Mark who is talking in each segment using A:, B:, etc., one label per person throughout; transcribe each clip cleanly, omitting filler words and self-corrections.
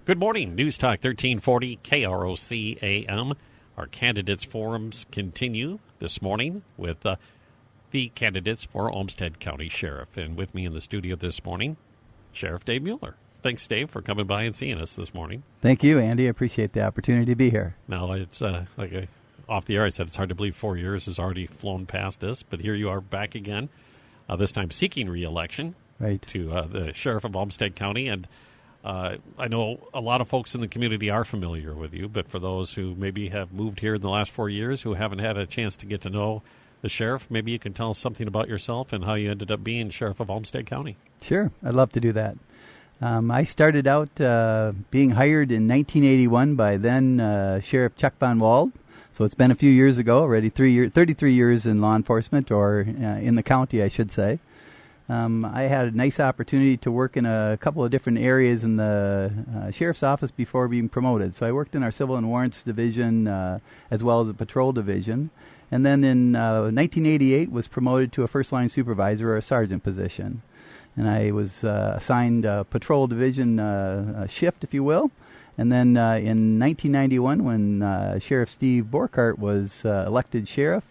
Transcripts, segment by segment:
A: Good morning. News Talk 1340 KROC-AM. Our candidates forums continue this morning with the candidates for Olmsted County Sheriff. And with me in the studio this morning, Sheriff Dave Mueller. Thanks, Dave, for coming by and seeing us this morning.
B: Thank you, Andy. I appreciate the opportunity to be here.
A: Now, it's off the air, I said it's hard to believe 4 years has already flown past us, but here you are back again, this time seeking re-election to the Sheriff of Olmsted County. And I know a lot of folks in the community are familiar with you, but for those who maybe have moved here in the last 4 years who haven't had a chance to get to know the sheriff, maybe you can tell us something about yourself and how you ended up being Sheriff of Olmsted County. Sure.
B: I'd love to do that. I started out being hired in 1981 by then Sheriff Chuck Von Wald. So it's been a few years ago, already 33 years in law enforcement, or in the county, I should say. I had a nice opportunity to work in a couple of different areas in the sheriff's office before being promoted. So I worked in our civil and warrants division as well as the patrol division. And then in 1988 was promoted to a first-line supervisor or a sergeant position. And I was assigned a patrol division shift, if you will. And then in 1991, when Sheriff Steve Borkart was elected sheriff,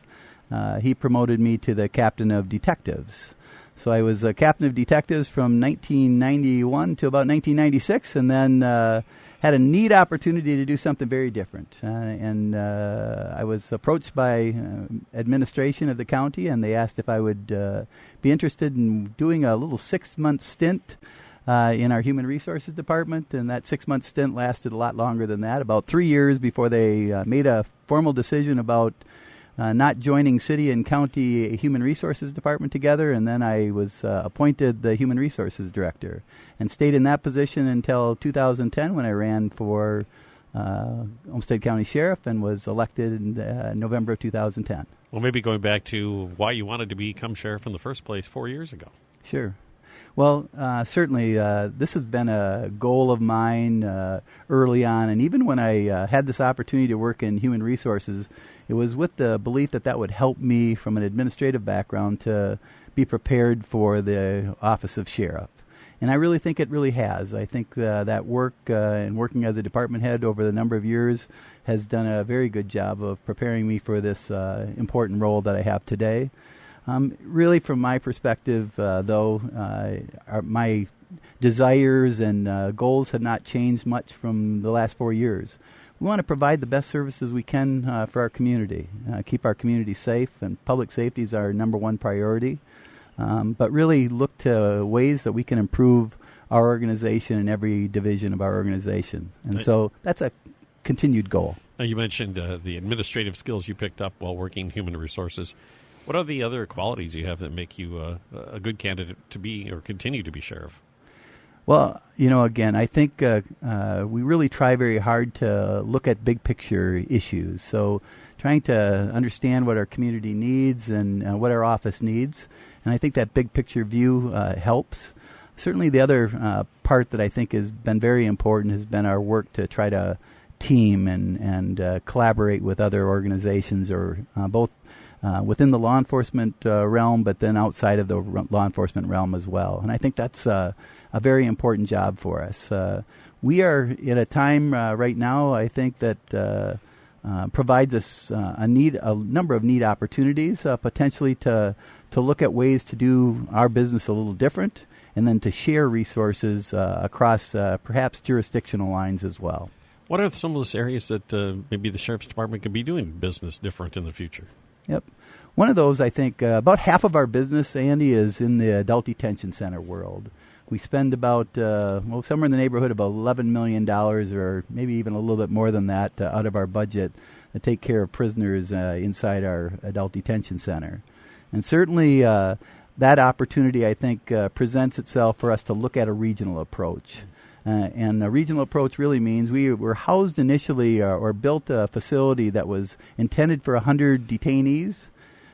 B: he promoted me to the captain of detectives. So I was a captain of detectives from 1991 to about 1996, and then had a neat opportunity to do something very different. And I was approached by administration of the county, and they asked if I would be interested in doing a little 6-month stint in our human resources department. And that 6-month stint lasted a lot longer than that, about 3 years before they made a formal decision about not joining city and county human resources department together. And then I was appointed the human resources director and stayed in that position until 2010 when I ran for Olmsted County Sheriff and was elected in November of 2010.
A: Well, maybe going back to why you wanted to become sheriff in the first place 4 years ago.
B: Sure. Well, certainly this has been a goal of mine early on, and even when I had this opportunity to work in human resources, it was with the belief that that would help me from an administrative background to be prepared for the office of sheriff. And I really think it really has. I think that work and working as a department head over the number of years has done a very good job of preparing me for this important role that I have today. Really, from my perspective, though, my desires and goals have not changed much from the last 4 years. We want to provide the best services we can for our community, keep our community safe, and public safety is our number one priority, but really look to ways that we can improve our organization in every division of our organization. And so that's a continued goal.
A: Now, you mentioned the administrative skills you picked up while working human resources. What are the other qualities you have that make you a good candidate to be or continue to be sheriff?
B: Well, again, I think we really try very hard to look at big picture issues. So trying to understand what our community needs and what our office needs. And I think that big picture view helps. Certainly the other part that I think has been very important has been our work to try to team and collaborate with other organizations, or both within the law enforcement realm, but then outside of the law enforcement realm as well. And I think that's a very important job for us. We are at a time right now, I think, that provides us a number of neat opportunities, potentially to look at ways to do our business a little different, and then to share resources across perhaps jurisdictional lines as well.
A: What are some of those areas that maybe the Sheriff's Department could be doing business different in the future?
B: Yep. One of those, I think, about half of our business, Andy, is in the adult detention center world. We spend about, somewhere in the neighborhood of $11 million, or maybe even a little bit more than that, out of our budget to take care of prisoners inside our adult detention center. And certainly that opportunity, I think, presents itself for us to look at a regional approach. And a regional approach really means we were housed initially or built a facility that was intended for 100 detainees.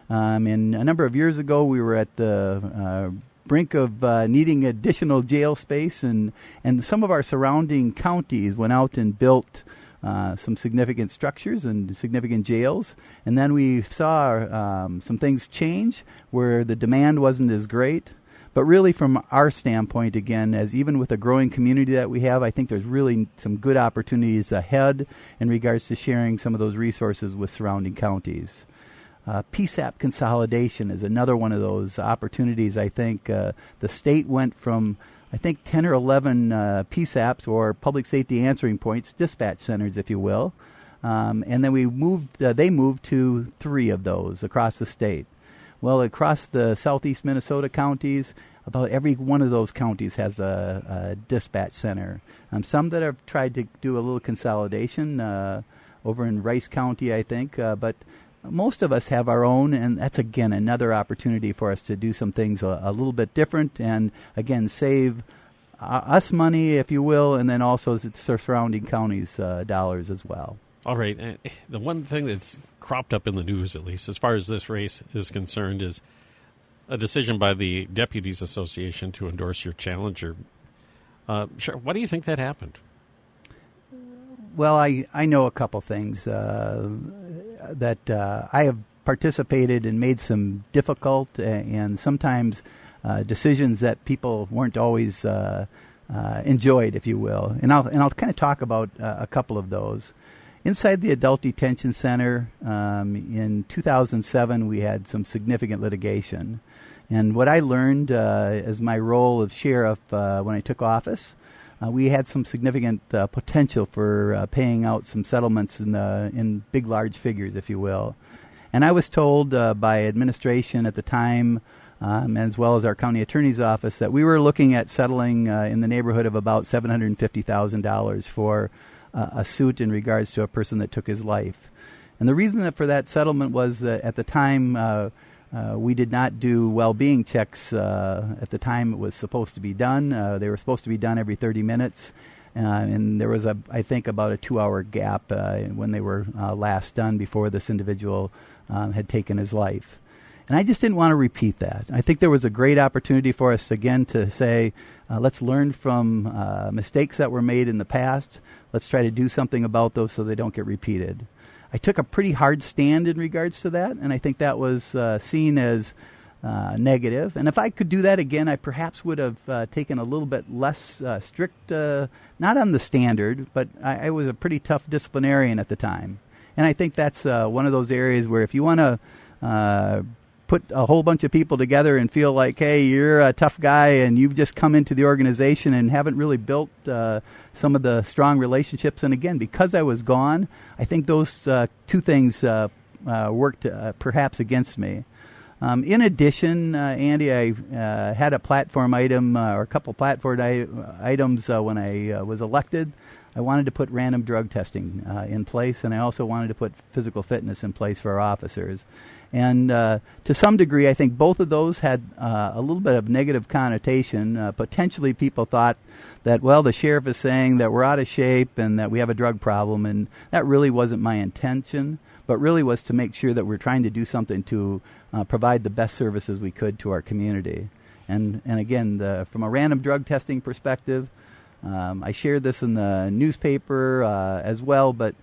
B: And a number of years ago, we were at the brink of needing additional jail space, and some of our surrounding counties went out and built some significant structures and significant jails. And then we saw some things change where the demand wasn't as great. But really, from our standpoint, again, as even with the growing community that we have, I think there's really some good opportunities ahead in regards to sharing some of those resources with surrounding counties. PSAP consolidation is another one of those opportunities. I think the state went from, 10 or 11 PSAPs, or public safety answering points, dispatch centers, if you will. And then they moved to 3 of those across the state. Well, across the southeast Minnesota counties, about every one of those counties has a dispatch center. Some that have tried to do a little consolidation over in Rice County, I think, but most of us have our own, and that's, again, another opportunity for us to do some things a little bit different and, again, save us money, if you will, and then also the surrounding counties dollars as well.
A: All right. The one thing that's cropped up in the news, at least as far as this race is concerned, is a decision by the Deputies Association to endorse your challenger. Why do you think that happened?
B: Well, I know a couple things that I have participated and made some difficult and sometimes decisions that people weren't always enjoyed, if you will. And I'll kind of talk about a couple of those. Inside the Adult Detention Center, in 2007, we had some significant litigation. And what I learned as my role of sheriff when I took office, we had some significant potential for paying out some settlements in big, large figures, if you will. And I was told by administration at the time, as well as our county attorney's office, that we were looking at settling in the neighborhood of about $750,000 for a suit in regards to a person that took his life. And the reason for that settlement was at the time we did not do well-being checks at the time it was supposed to be done. They were supposed to be done every 30 minutes. And there was, I think, about a 2-hour gap when they were last done before this individual had taken his life. And I just didn't want to repeat that. I think there was a great opportunity for us, again, to say, let's learn from mistakes that were made in the past. Let's try to do something about those so they don't get repeated. I took a pretty hard stand in regards to that, and I think that was seen as negative. And if I could do that again, I perhaps would have taken a little bit less strict, not on the standard, but I was a pretty tough disciplinarian at the time. And I think that's one of those areas where if you want to put a whole bunch of people together and feel like, hey, you're a tough guy and you've just come into the organization and haven't really built some of the strong relationships. And again, because I was gone, I think those two things worked perhaps against me. In addition, Andy, I had a platform item or a couple platform items when I was elected. I wanted to put random drug testing in place, and I also wanted to put physical fitness in place for our officers. And to some degree, I think both of those had a little bit of negative connotation. Potentially people thought that, well, the sheriff is saying that we're out of shape and that we have a drug problem, and that really wasn't my intention, but really was to make sure that we're trying to do something to provide the best services we could to our community. And again, from a random drug testing perspective, I shared this in the newspaper as well, but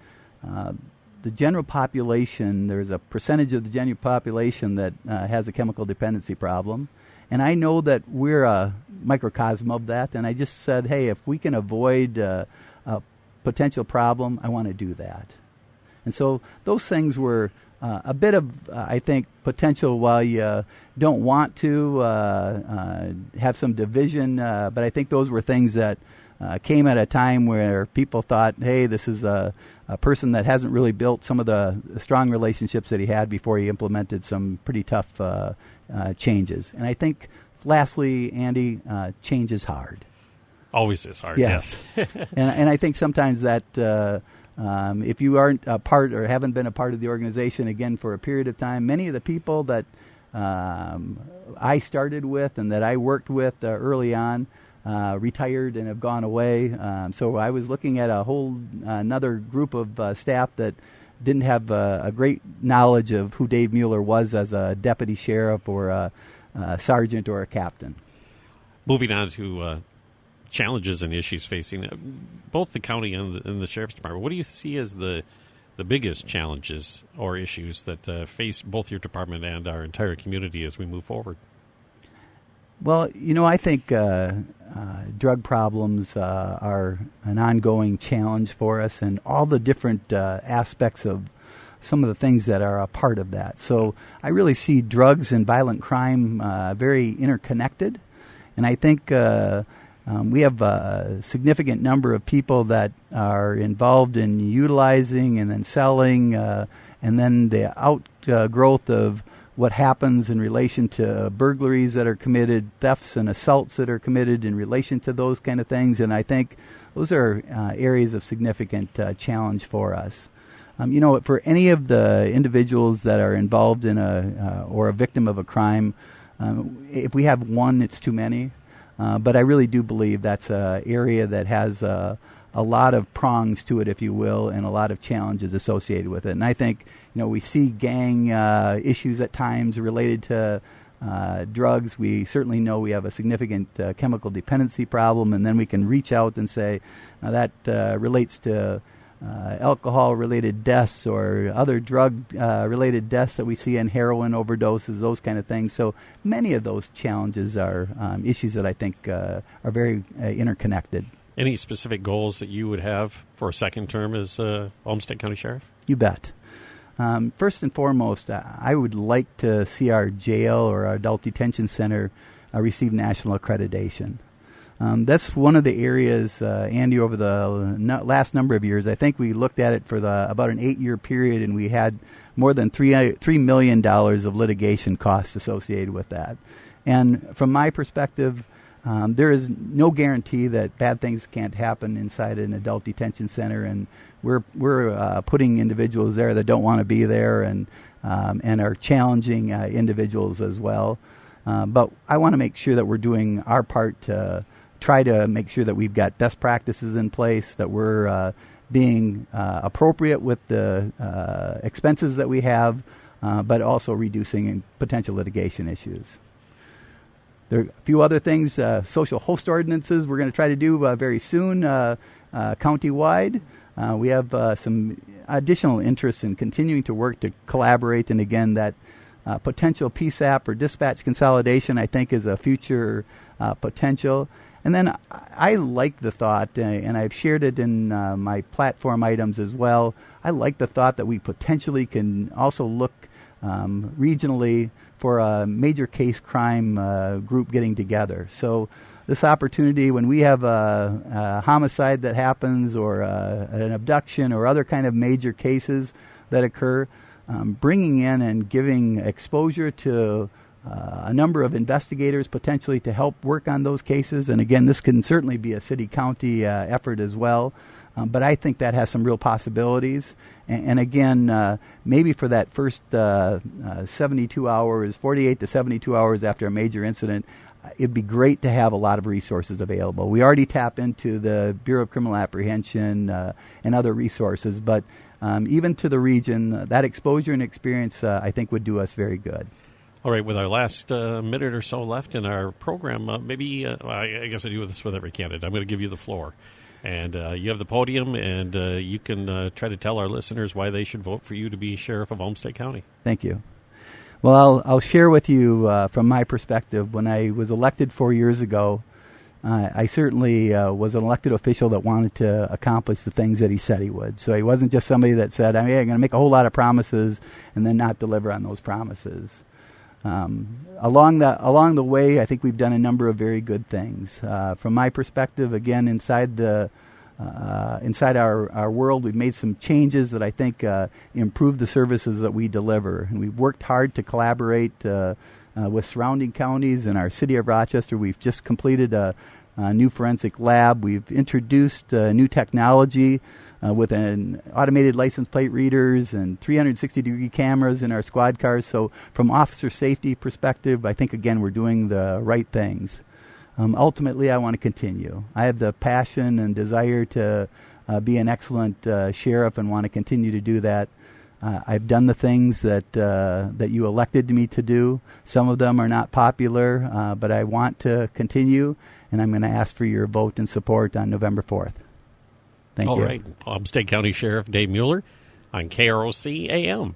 B: the general population, there's a percentage of the general population that has a chemical dependency problem. And I know that we're a microcosm of that. And I just said, hey, if we can avoid a potential problem, I want to do that. And so those things were a bit of, I think, potential while you don't want to have some division. But I think those were things that came at a time where people thought, hey, this is a person that hasn't really built some of the strong relationships that he had before he implemented some pretty tough changes. And I think, lastly, Andy, change is hard.
A: Always is hard,
B: yes. and I think sometimes that if you aren't a part or haven't been a part of the organization, again, for a period of time, many of the people that I started with and that I worked with early on retired and have gone away. So I was looking at a whole another group of staff that didn't have a great knowledge of who Dave Mueller was as a deputy sheriff or a sergeant or a captain.
A: Moving on to challenges and issues facing both the county and the sheriff's department, what do you see as the biggest challenges or issues that face both your department and our entire community as we move forward?
B: Well, I think drug problems are an ongoing challenge for us, and all the different aspects of some of the things that are a part of that. So I really see drugs and violent crime very interconnected, and I think we have a significant number of people that are involved in utilizing and then selling, and then the outgrowth of what happens in relation to burglaries that are committed, thefts and assaults that are committed in relation to those kind of things. And I think those are areas of significant challenge for us. For any of the individuals that are involved in or a victim of a crime, if we have one, it's too many. But I really do believe that's an area that has a lot of prongs to it, if you will, and a lot of challenges associated with it. And I think, we see gang issues at times related to drugs. We certainly know we have a significant chemical dependency problem, and then we can reach out and say that relates to alcohol-related deaths or other drug-related deaths that we see in heroin overdoses, those kind of things. So many of those challenges are issues that I think are very interconnected.
A: Any specific goals that you would have for a second term as Olmsted County Sheriff?
B: You bet. First and foremost, I would like to see our jail or our adult detention center receive national accreditation. That's one of the areas, Andy, over the last number of years. I think we looked at it for about an 8-year period, and we had more than $3 million of litigation costs associated with that. And from my perspective, there is no guarantee that bad things can't happen inside an adult detention center, and we're putting individuals there that don't want to be there, and are challenging individuals as well. But I want to make sure that we're doing our part to try to make sure that we've got best practices in place, that we're being appropriate with the expenses that we have, but also reducing potential litigation issues. There are a few other things, social host ordinances we're going to try to do very soon, countywide. We have some additional interest in continuing to work to collaborate, and again, that potential PSAP or dispatch consolidation, I think, is a future potential. And then I like the thought, and I've shared it in my platform items as well, I like the thought that we potentially can also look regionally for a major case crime group getting together. So this opportunity, when we have a homicide that happens or an abduction or other kind of major cases that occur, bringing in and giving exposure to a number of investigators potentially to help work on those cases. And again, this can certainly be a city-county effort as well. But I think that has some real possibilities. And again, maybe for that first 72 hours, 48 to 72 hours after a major incident, it'd be great to have a lot of resources available. We already tap into the Bureau of Criminal Apprehension and other resources, but even to the region, that exposure and experience, I think, would do us very good.
A: All right, with our last minute or so left in our program, maybe, I guess I do this with every candidate. I'm going to give you the floor. And you have the podium, and you can try to tell our listeners why they should vote for you to be Sheriff of Olmsted County.
B: Thank you. Well, I'll share with you from my perspective. When I was elected 4 years ago, I certainly was an elected official that wanted to accomplish the things that he said he would. So he wasn't just somebody that said, I'm going to make a whole lot of promises and then not deliver on those promises. Along the way, I think we've done a number of very good things. From my perspective, again, inside our world, we've made some changes that I think improve the services that we deliver. And we've worked hard to collaborate with surrounding counties. In our city of Rochester, we've just completed a new forensic lab. We've introduced new technology with an automated license plate readers and 360-degree cameras in our squad cars. So from officer safety perspective, I think, again, we're doing the right things. Ultimately, I want to continue. I have the passion and desire to be an excellent sheriff and want to continue to do that. I've done the things that you elected me to do. Some of them are not popular, but I want to continue, and I'm going to ask for your vote and support on November 4th. Thank you.
A: All right. Olmsted County Sheriff Dave Mueller on KROC-AM.